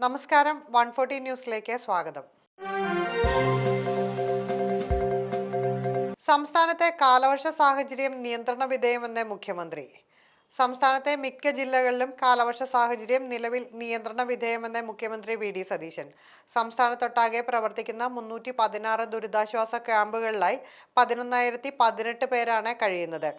നമസ്കാരം, 140 ന്യൂസിലേക്ക് സ്വാഗതം. സംസ്ഥാനത്തെ കാലവർഷ സാഹചര്യം നിയന്ത്രണ വിധേയമെന്ന് മുഖ്യമന്ത്രി. സംസ്ഥാനത്തെ മിക്ക ജില്ലകളിലും കാലവർഷ സാഹചര്യം നിലവിൽ നിയന്ത്രണ വിധേയമെന്ന് മുഖ്യമന്ത്രി വി.ഡി. സതീശൻ. സംസ്ഥാനത്തൊട്ടാകെ പ്രവർത്തിക്കുന്ന 316 ദുരിതാശ്വാസ ക്യാമ്പുകളിലായി 11,018 പേരാണ് കഴിയുന്നത്.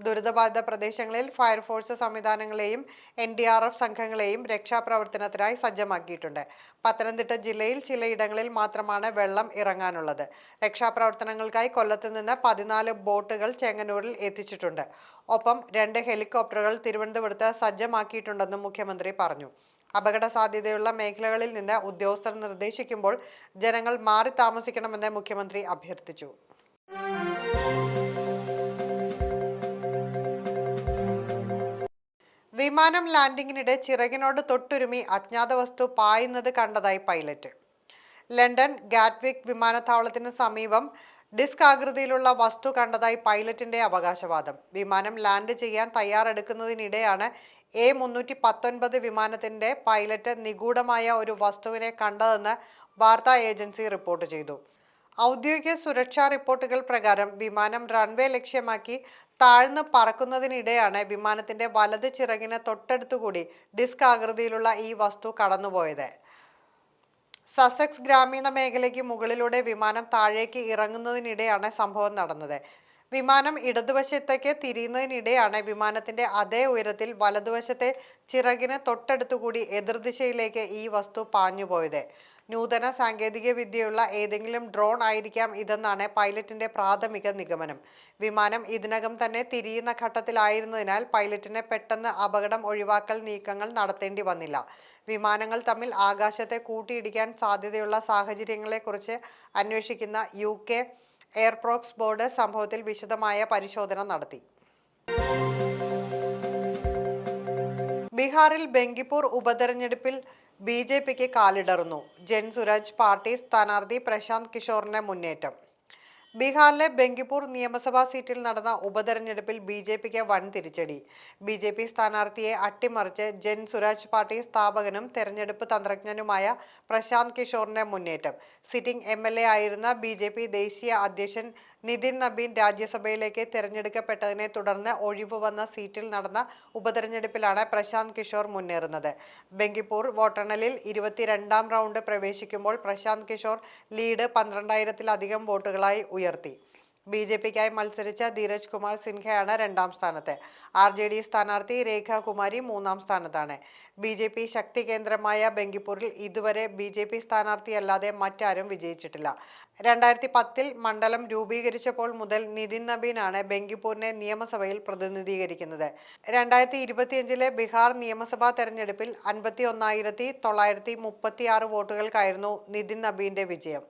ദുരിതബാധിത പ്രദേശങ്ങളിൽ ഫയർഫോഴ്സ് സംവിധാനങ്ങളെയും NDRF സംഘങ്ങളെയും രക്ഷാപ്രവർത്തനത്തിനായി സജ്ജമാക്കിയിട്ടുണ്ട്. പത്തനംതിട്ട ജില്ലയിൽ ചിലയിടങ്ങളിൽ മാത്രമാണ് വെള്ളം ഇറങ്ങാനുള്ളത്. രക്ഷാപ്രവർത്തനങ്ങൾക്കായി കൊല്ലത്ത് നിന്ന് 14 ബോട്ടുകൾ ചെങ്ങന്നൂരിൽ എത്തിച്ചിട്ടുണ്ട്. ഒപ്പം 2 ഹെലികോപ്റ്ററുകൾ തിരുവനന്തപുരത്ത് സജ്ജമാക്കിയിട്ടുണ്ടെന്നും മുഖ്യമന്ത്രി പറഞ്ഞു. അപകട സാധ്യതയുള്ള മേഖലകളിൽ നിന്ന് ഉദ്യോഗസ്ഥർ നിർദ്ദേശിക്കുമ്പോൾ ജനങ്ങൾ മാറി താമസിക്കണമെന്ന് മുഖ്യമന്ത്രി അഭ്യർത്ഥിച്ചു. വിമാനം ലാൻഡിങ്ങിനിടെ ചിറകിനോട് തൊട്ടുരുമി അജ്ഞാത വസ്തു പായുന്നത് കണ്ടതായി പൈലറ്റ്. ലണ്ടൻ ഗാറ്റ്വിക് വിമാനത്താവളത്തിന് സമീപം ഡിസ്ക് ആകൃതിയിലുള്ള വസ്തു കണ്ടതായി പൈലറ്റിന്റെ അവകാശവാദം. വിമാനം ലാൻഡ് ചെയ്യാൻ തയ്യാറെടുക്കുന്നതിനിടെയാണ് A319 വിമാനത്തിന്റെ പൈലറ്റ് നിഗൂഢമായ ഒരു വസ്തുവിനെ കണ്ടതെന്ന് വാർത്താ ഏജൻസി റിപ്പോർട്ട് ചെയ്തു. ഔദ്യോഗിക സുരക്ഷാ റിപ്പോർട്ടുകൾ പ്രകാരം വിമാനം റൺവേ ലക്ഷ്യമാക്കി താഴ്ന്ന് പറക്കുന്നതിനിടെയാണ് വിമാനത്തിന്റെ വലത് ചിറകിന് തൊട്ടടുത്തുകൂടി ഡിസ്ക് ആകൃതിയിലുള്ള ഈ വസ്തു കടന്നുപോയത്. സസെക്സ് ഗ്രാമീണ മേഖലയ്ക്ക് മുകളിലൂടെ വിമാനം താഴേക്ക് ഇറങ്ങുന്നതിനിടെയാണ് സംഭവം നടന്നത്. വിമാനം ഇടതുവശത്തേക്ക് തിരിയുന്നതിനിടെയാണ് വിമാനത്തിന്റെ അതേ ഉയരത്തിൽ വലതുവശത്തെ ചിറകിന് തൊട്ടടുത്തുകൂടി എതിർദിശയിലേക്ക് ഈ വസ്തു പാഞ്ഞുപോയത്. നൂതന സാങ്കേതിക വിദ്യയുള്ള ഏതെങ്കിലും ഡ്രോൺ ആയിരിക്കാം ഇതെന്നാണ് പൈലറ്റിന്റെ പ്രാഥമിക നിഗമനം. വിമാനം ഇതിനകം തന്നെ തിരിയുന്ന ഘട്ടത്തിലായിരുന്നതിനാൽ പൈലറ്റിന് പെട്ടെന്ന് അപകടം ഒഴിവാക്കൽ നീക്കങ്ങൾ നടത്തേണ്ടി വന്നില്ല. വിമാനങ്ങൾ തമ്മിൽ ആകാശത്തെ കൂട്ടിയിടിക്കാൻ സാധ്യതയുള്ള സാഹചര്യങ്ങളെക്കുറിച്ച് അന്വേഷിക്കുന്ന UK എയർപോർട്സ് ബോർഡ് സംഭവത്തിൽ വിശദമായ പരിശോധന നടത്തി. ബീഹാറിൽ ബങ്കിപ്പൂർ ഉപതെരഞ്ഞെടുപ്പിൽ BJPക്ക് കാലിടറുന്നു. ജൻ സുരാജ് പാർട്ടി സ്ഥാനാർത്ഥി പ്രശാന്ത് കിഷോറിന് മുന്നേറ്റം. ബീഹാറിലെ ബങ്കിപ്പൂർ നിയമസഭാ സീറ്റിൽ നടന്ന ഉപതെരഞ്ഞെടുപ്പിൽ BJPക്ക് വൻ തിരിച്ചടി. BJP സ്ഥാനാർത്ഥിയെ അട്ടിമറിച്ച് ജൻ സുരാജ് പാർട്ടി സ്ഥാപകനും തെരഞ്ഞെടുപ്പ് തന്ത്രജ്ഞനുമായ പ്രശാന്ത് കിഷോറിന്റെ മുന്നേറ്റം. സിറ്റിംഗ് MLA ആയിരുന്ന BJP ദേശീയ അധ്യക്ഷൻ നിതിൻ നബീൻ രാജ്യസഭയിലേക്ക് തിരഞ്ഞെടുക്കപ്പെട്ടതിനെ തുടർന്ന് ഒഴിവ് വന്ന സീറ്റിൽ നടന്ന ഉപതെരഞ്ഞെടുപ്പിലാണ് പ്രശാന്ത് കിഷോർ മുന്നേറുന്നത്. ബങ്കിപ്പൂർ വോട്ടെണ്ണലിൽ 22ാം റൗണ്ട് പ്രവേശിക്കുമ്പോൾ പ്രശാന്ത് കിഷോർ ലീഡ് 12,000-ത്തിലധികം വോട്ടുകളായി ഉയർത്തി. BJPക്കായി മത്സരിച്ച ധീരജ് കുമാർ സിൻഹയാണ് 2ാം സ്ഥാനത്ത്. RJD സ്ഥാനാർത്ഥി രേഖ കുമാരി 3ാം സ്ഥാനത്താണ്. BJP ശക്തി കേന്ദ്രമായ ബങ്കിപ്പൂരിൽ ഇതുവരെ BJP സ്ഥാനാർത്ഥിയല്ലാതെ മറ്റാരും വിജയിച്ചിട്ടില്ല. 2010-ൽ മണ്ഡലം രൂപീകരിച്ചപ്പോൾ മുതൽ നിതിൻ നബീനാണ് ബങ്കിപ്പൂരിനെ നിയമസഭയിൽ പ്രതിനിധീകരിക്കുന്നത്. 2025-ലെ ബീഹാർ നിയമസഭാ തെരഞ്ഞെടുപ്പിൽ 51,936 വോട്ടുകൾക്കായിരുന്നു നിതിൻ നബീന്റെ വിജയം.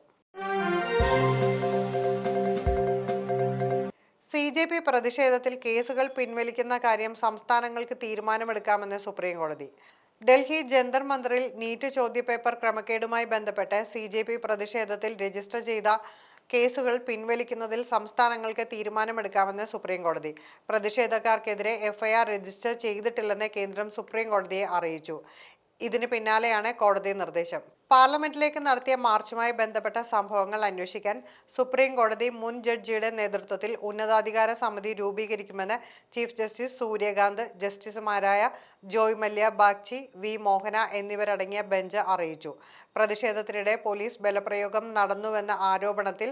CJP പ്രതിഷേധത്തിൽ കേസുകൾ പിൻവലിക്കുന്ന കാര്യം സംസ്ഥാനങ്ങൾക്ക് തീരുമാനമെടുക്കാമെന്ന് സുപ്രീം കോടതി. ഡൽഹി ജന്തർ മന്ദറിൽ നീറ്റ് ചോദ്യപേപ്പർ ക്രമക്കേടുമായി ബന്ധപ്പെട്ട് CJP പ്രതിഷേധത്തിൽ രജിസ്റ്റർ ചെയ്ത കേസുകൾ പിൻവലിക്കുന്നതിൽ സംസ്ഥാനങ്ങൾക്ക് തീരുമാനമെടുക്കാമെന്ന് സുപ്രീം കോടതി. പ്രതിഷേധക്കാർക്കെതിരെ FIR രജിസ്റ്റർ ചെയ്തിട്ടില്ലെന്ന് കേന്ദ്രം സുപ്രീം കോടതിയെ അറിയിച്ചു. ഇതിന് പിന്നാലെയാണ് കോടതി നിർദ്ദേശം. പാർലമെന്റിലേക്ക് നടത്തിയ മാർച്ചുമായി ബന്ധപ്പെട്ട സംഭവങ്ങൾ അന്വേഷിക്കാൻ സുപ്രീം കോടതി മുൻ ജഡ്ജിയുടെ നേതൃത്വത്തിൽ ഉന്നതാധികാര സമിതി രൂപീകരിക്കുമെന്ന് ചീഫ് ജസ്റ്റിസ് സൂര്യകാന്ത് ജസ്റ്റിസുമാരായ ജോയ് മല്യ ബാഗ്ചി, V മോഹന എന്നിവരടങ്ങിയ ബെഞ്ച് അറിയിച്ചു. പ്രതിഷേധത്തിനിടെ പോലീസ് ബലപ്രയോഗം നടന്നുവെന്ന ആരോപണത്തിൽ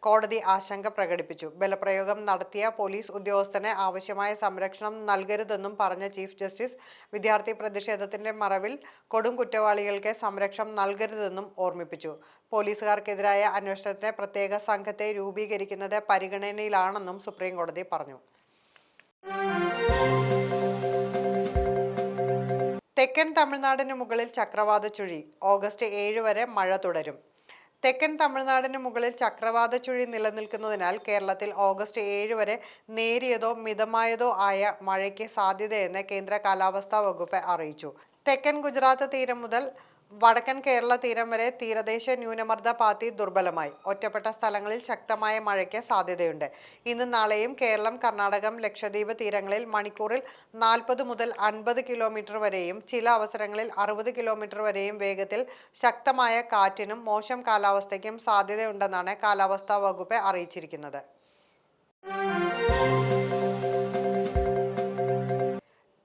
കോടതി ആശങ്ക പ്രകടിപ്പിച്ചു. ബലപ്രയോഗം നടത്തിയ പോലീസ് ഉദ്യോഗസ്ഥന് ആവശ്യമായ സംരക്ഷണം നൽകരുതെന്നും പറഞ്ഞ ചീഫ് ജസ്റ്റിസ് വിദ്യാർത്ഥി പ്രതിഷേധത്തിന്റെ മറവിൽ കൊടും കുറ്റവാളികൾക്ക് സംരക്ഷണം നൽകരുതെന്നും ഓർമ്മിപ്പിച്ചു. പോലീസുകാർക്കെതിരായ അന്വേഷണത്തിന് പ്രത്യേക സംഘത്തെ രൂപീകരിക്കുന്നത് പരിഗണനയിലാണെന്നും സുപ്രീം കോടതി പറഞ്ഞു. തെക്കൻ തമിഴ്നാടിന് മുകളിൽ ചക്രവാത ചുഴി. ഓഗസ്റ്റ് 7 വരെ മഴ തുടരും. തെക്കൻ തമിഴ്നാടിന് മുകളിൽ ചക്രവാത ചുഴി നിലനിൽക്കുന്നതിനാൽ കേരളത്തിൽ ഓഗസ്റ്റ് 7 വരെ നേരിയതോ മിതമായതോ ആയ മഴയ്ക്ക് സാധ്യതയെന്ന് കേന്ദ്ര കാലാവസ്ഥാ വകുപ്പ് അറിയിച്ചു. തെക്കൻ ഗുജറാത്ത് തീരം മുതൽ വടക്കൻ കേരള തീരം വരെ തീരദേശ ന്യൂനമർദ്ദ പാത്തി ദുർബലമായി. ഒറ്റപ്പെട്ട സ്ഥലങ്ങളിൽ ശക്തമായ മഴയ്ക്ക് സാധ്യതയുണ്ട്. ഇന്നും നാളെയും കേരളം, കർണാടകം, ലക്ഷദ്വീപ് തീരങ്ങളിൽ മണിക്കൂറിൽ 40 മുതൽ 50 കിലോമീറ്റർ വരെയും ചില അവസരങ്ങളിൽ 60 കിലോമീറ്റർ വരെയും വേഗത്തിൽ ശക്തമായ കാറ്റിനും മോശം കാലാവസ്ഥയ്ക്കും സാധ്യതയുണ്ടെന്നാണ് കാലാവസ്ഥാ വകുപ്പ് അറിയിച്ചിരിക്കുന്നത്.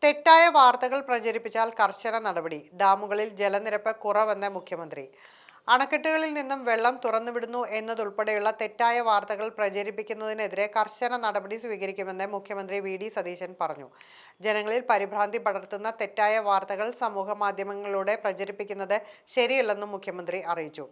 തെറ്റായ വാർത്തകൾ പ്രചരിപ്പിച്ചാൽ കർശന നടപടി. ഡാമുകളിൽ ജലനിരപ്പ് കുറവെന്ന് മുഖ്യമന്ത്രി. അണക്കെട്ടുകളിൽ നിന്നും വെള്ളം തുറന്നുവിടുന്നു എന്നതുൾപ്പെടെയുള്ള തെറ്റായ വാർത്തകൾ പ്രചരിപ്പിക്കുന്നതിനെതിരെ കർശന നടപടി സ്വീകരിക്കുമെന്ന് മുഖ്യമന്ത്രി വി.ഡി. സതീശൻ പറഞ്ഞു. ജനങ്ങളിൽ പരിഭ്രാന്തി പടർത്തുന്ന തെറ്റായ വാർത്തകൾ സമൂഹമാധ്യമങ്ങളിലൂടെ പ്രചരിപ്പിക്കുന്നത് ശരിയല്ലെന്നും മുഖ്യമന്ത്രി അറിയിച്ചു.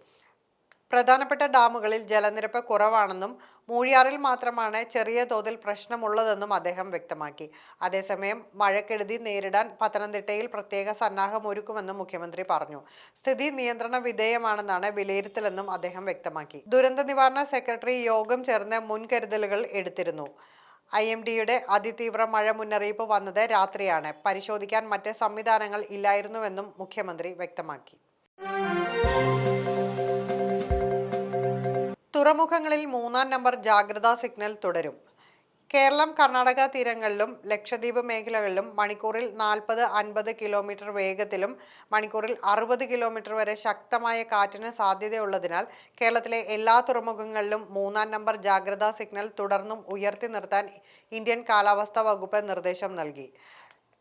പ്രധാനപ്പെട്ട ഡാമുകളിൽ ജലനിരപ്പ് കുറവാണെന്നും മൂഴിയാറിൽ മാത്രമാണ് ചെറിയ തോതിൽ പ്രശ്നമുള്ളതെന്നും അദ്ദേഹം വ്യക്തമാക്കി. അതേസമയം മഴക്കെടുതി നേരിടാൻ പത്തനംതിട്ടയിൽ പ്രത്യേക സന്നാഹം ഒരുക്കുമെന്നും മുഖ്യമന്ത്രി പറഞ്ഞു. സ്ഥിതി നിയന്ത്രണ വിധേയമാണെന്നാണ് വിലയിരുത്തലെന്നും അദ്ദേഹം വ്യക്തമാക്കി. ദുരന്ത നിവാരണ സെക്രട്ടറി യോഗം ചേർന്ന് മുൻകരുതലുകൾ എടുത്തിരുന്നു. IMDയുടെ അതിതീവ്ര മഴ മുന്നറിയിപ്പ് വന്നത് രാത്രിയാണ്. പരിശോധിക്കാൻ മറ്റ് സംവിധാനങ്ങൾ ഇല്ലായിരുന്നുവെന്നും മുഖ്യമന്ത്രി വ്യക്തമാക്കി. തുറമുഖങ്ങളിൽ 3-ാം നമ്പർ ജാഗ്രതാ സിഗ്നൽ തുടരും. കേരളം, കർണാടക തീരങ്ങളിലും ലക്ഷദ്വീപ് മേഖലകളിലും മണിക്കൂറിൽ 40-50 കിലോമീറ്റർ വേഗത്തിലും മണിക്കൂറിൽ 60 കിലോമീറ്റർ വരെ ശക്തമായ കാറ്റിന് സാധ്യതയുള്ളതിനാൽ കേരളത്തിലെ എല്ലാ തുറമുഖങ്ങളിലും 3-ാം നമ്പർ ജാഗ്രതാ സിഗ്നൽ തുടർന്നും ഉയർത്തി നിർത്താൻ ഇന്ത്യൻ കാലാവസ്ഥാ വകുപ്പ് നിർദ്ദേശം നൽകി.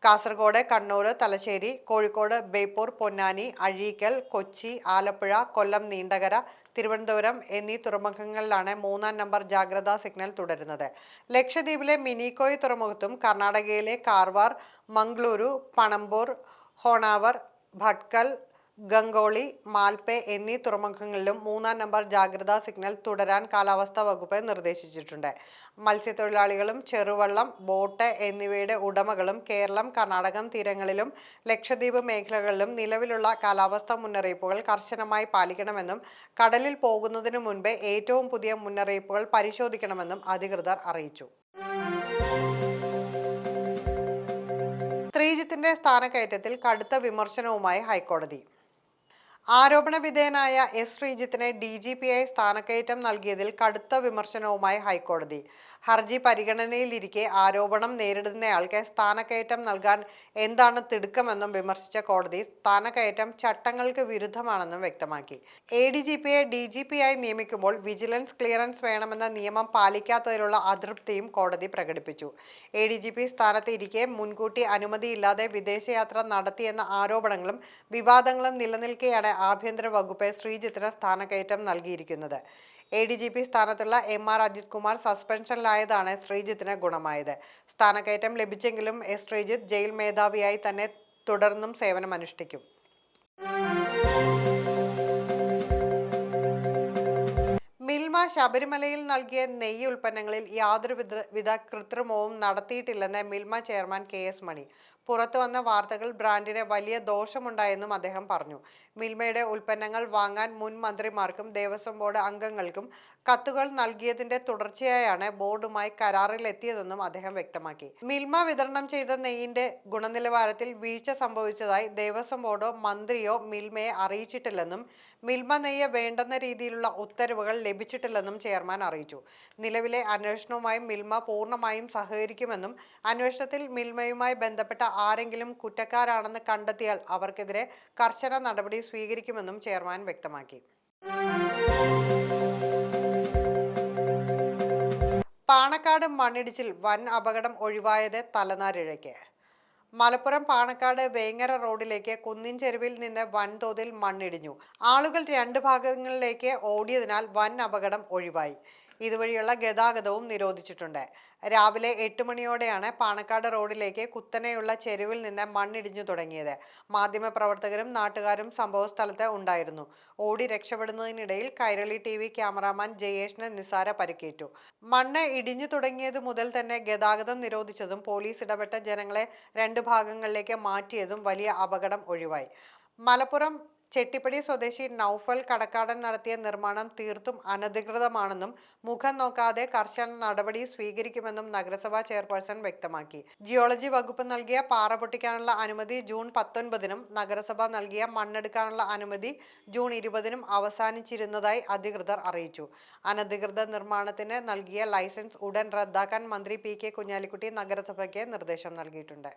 കാസർഗോഡ്, കണ്ണൂർ, തലശ്ശേരി, കോഴിക്കോട്, ബേപ്പൂർ, പൊന്നാനി, അഴീക്കൽ, കൊച്ചി, ആലപ്പുഴ, കൊല്ലം, നീണ്ടകര, തിരുവനന്തപുരം എന്നീ തുറമുഖങ്ങളിലാണ് 3-ാം നമ്പർ ജാഗ്രതാ സിഗ്നൽ തുടരുന്നത്. ലക്ഷദ്വീപിലെ മിനിക്കോയ് തുറമുഖത്തും കർണാടകയിലെ കാർവാർ, മംഗളൂരു, പണമ്പൂർ, ഹോണാവർ, ഭട്കൽ, ഗംഗോളി, മാൽപെ എന്നീ തുറമുഖങ്ങളിലും 3-ാം നമ്പർ ജാഗ്രതാ സിഗ്നൽ തുടരാൻ കാലാവസ്ഥാ വകുപ്പ് നിർദ്ദേശിച്ചിട്ടുണ്ട്. മത്സ്യത്തൊഴിലാളികളും ചെറുവള്ളം, ബോട്ട് എന്നിവയുടെ ഉടമകളും കേരളം, കർണാടകം തീരങ്ങളിലും ലക്ഷദ്വീപ് മേഖലകളിലും നിലവിലുള്ള കാലാവസ്ഥാ മുന്നറിയിപ്പുകൾ കർശനമായി പാലിക്കണമെന്നും കടലിൽ പോകുന്നതിനു മുൻപ് ഏറ്റവും പുതിയ മുന്നറിയിപ്പുകൾ പരിശോധിക്കണമെന്നും അധികൃതർ അറിയിച്ചു. ശ്രീജിത്തിന്റെ സ്ഥാനക്കയറ്റത്തിൽ കടുത്ത വിമർശനവുമായി ഹൈക്കോടതി. ആരോപണ വിധേയനായ എസ്. ശ്രീജിത്തിനെ DGP-യായി സ്ഥാനക്കയറ്റം നൽകിയതിൽ കടുത്ത വിമർശനവുമായി ഹൈക്കോടതി. ഹർജി പരിഗണനയിലിരിക്കെ ആരോപണം നേരിടുന്നയാൾക്ക് സ്ഥാനക്കയറ്റം നൽകാൻ എന്താണ് തിടുക്കമെന്നും വിമർശിച്ച കോടതി സ്ഥാനക്കയറ്റം ചട്ടങ്ങൾക്ക് വിരുദ്ധമാണെന്നും വ്യക്തമാക്കി. ADGP-യെ DGP-യായി നിയമിക്കുമ്പോൾ വിജിലൻസ് ക്ലിയറൻസ് വേണമെന്ന നിയമം പാലിക്കാത്തതിലുള്ള അതൃപ്തിയും കോടതി പ്രകടിപ്പിച്ചു. ADGP സ്ഥാനത്ത് ഇരിക്കെ മുൻകൂട്ടി അനുമതിയില്ലാതെ വിദേശയാത്ര നടത്തിയെന്ന ആരോപണങ്ങളും വിവാദങ്ങളും നിലനിൽക്കെയാണ് ആഭ്യന്തര വകുപ്പ് ശ്രീജിത്തിന് സ്ഥാനക്കയറ്റം നൽകിയിരിക്കുന്നത്. ADGP സ്ഥാനത്തുള്ള MR അജിത് കുമാർ സസ്പെൻഷനിലായതാണ് ശ്രീജിത്തിന് ഗുണമായത്. സ്ഥാനക്കയറ്റം ലഭിച്ചെങ്കിലും എസ്. ശ്രീജിത്ത് ജയിൽ മേധാവിയായി തന്നെ തുടർന്നും സേവനമനുഷ്ഠിക്കും. മിൽമ ശബരിമലയിൽ നൽകിയ നെയ്യ് ഉൽപ്പന്നങ്ങളിൽ യാതൊരു വിധ കൃത്രിമവും നടത്തിയിട്ടില്ലെന്ന് മിൽമ ചെയർമാൻ KS മണി. പുറത്തു വന്ന വാർത്തകൾ ബ്രാൻഡിന് വലിയ ദോഷമുണ്ടായെന്നും അദ്ദേഹം പറഞ്ഞു. മിൽമയുടെ ഉൽപ്പന്നങ്ങൾ വാങ്ങാൻ മുൻ മന്ത്രിമാർക്കും ദേവസ്വം ബോർഡ് അംഗങ്ങൾക്കും കത്തുകൾ നൽകിയതിന്റെ തുടർച്ചയായാണ് ബോർഡുമായി കരാറിലെത്തിയതെന്നും അദ്ദേഹം വ്യക്തമാക്കി. മിൽമ വിതരണം ചെയ്ത നെയ്യിന്റെ ഗുണനിലവാരത്തിൽ വീഴ്ച സംഭവിച്ചതായി ദേവസ്വം ബോർഡോ മന്ത്രിയോ മിൽമയെ അറിയിച്ചിട്ടില്ലെന്നും മിൽമ നെയ്യ് വേണ്ടെന്ന രീതിയിലുള്ള ഉത്തരവുകൾ ലഭിച്ചിട്ടില്ലെന്നും ചെയർമാൻ അറിയിച്ചു. നിലവിലെ അന്വേഷണവുമായി മിൽമ പൂർണ്ണമായും സഹകരിക്കുമെന്നും അന്വേഷണത്തിൽ മിൽമയുമായി ബന്ധപ്പെട്ട ആരെങ്കിലും കുറ്റക്കാരാണെന്ന് കണ്ടെത്തിയാൽ അവർക്കെതിരെ കർശന നടപടി സ്വീകരിക്കുമെന്നും ചെയർമാൻ വ്യക്തമാക്കി. പാണക്കാട് മണ്ണിടിച്ചിൽ വൻ അപകടം ഒഴിവായത് തലനാരിഴയ്ക്ക്. മലപ്പുറം പാണക്കാട് വേങ്ങര റോഡിലേക്ക് കുന്നിൻ ചെരുവിൽ നിന്ന് വൻതോതിൽ മണ്ണിടിഞ്ഞു. ആളുകൾ 2 ഭാഗങ്ങളിലേക്ക് ഓടിയതിനാൽ വൻ അപകടം ഒഴിവായി. ഇതുവഴിയുള്ള ഗതാഗതവും നിരോധിച്ചിട്ടുണ്ട്. രാവിലെ 8 മണിയോടെയാണ് പാണക്കാട് റോഡിലേക്ക് കുത്തനെയുള്ള ചെരുവിൽ നിന്ന് മണ്ണിടിഞ്ഞു തുടങ്ങിയത്. മാധ്യമപ്രവർത്തകരും നാട്ടുകാരും സംഭവസ്ഥലത്ത് ഉണ്ടായിരുന്നു. ഓടി രക്ഷപ്പെടുന്നതിനിടയിൽ കൈരളി TV ക്യാമറാമാൻ ജയേഷിന് നിസാര പരിക്കേറ്റു. മണ്ണ് ഇടിഞ്ഞു തുടങ്ങിയതു മുതൽ തന്നെ ഗതാഗതം നിരോധിച്ചതും പോലീസ് ഇടപെട്ട ജനങ്ങളെ 2 ഭാഗങ്ങളിലേക്ക് മാറ്റിയതും വലിയ അപകടം ഒഴിവായി. മലപ്പുറം ചെട്ടിപ്പടി സ്വദേശി നൌഫൽ കടക്കാടൻ നടത്തിയ നിർമ്മാണം തീർത്തും അനധികൃതമാണെന്നും മുഖം നോക്കാതെ കർശന നടപടി സ്വീകരിക്കുമെന്നും നഗരസഭാ ചെയർപേഴ്സൺ വ്യക്തമാക്കി. ജിയോളജി വകുപ്പ് നൽകിയ പാറ പൊട്ടിക്കാനുള്ള അനുമതി ജൂൺ 19-നും നഗരസഭ നൽകിയ മണ്ണെടുക്കാനുള്ള അനുമതി ജൂൺ 20-നും അവസാനിച്ചിരുന്നതായി അധികൃതർ അറിയിച്ചു. അനധികൃത നിർമ്മാണത്തിന് നൽകിയ ലൈസൻസ് ഉടൻ റദ്ദാക്കാൻ മന്ത്രി പി കെ കുഞ്ഞാലിക്കുട്ടി നഗരസഭയ്ക്ക് നിർദ്ദേശം നൽകിയിട്ടുണ്ട്.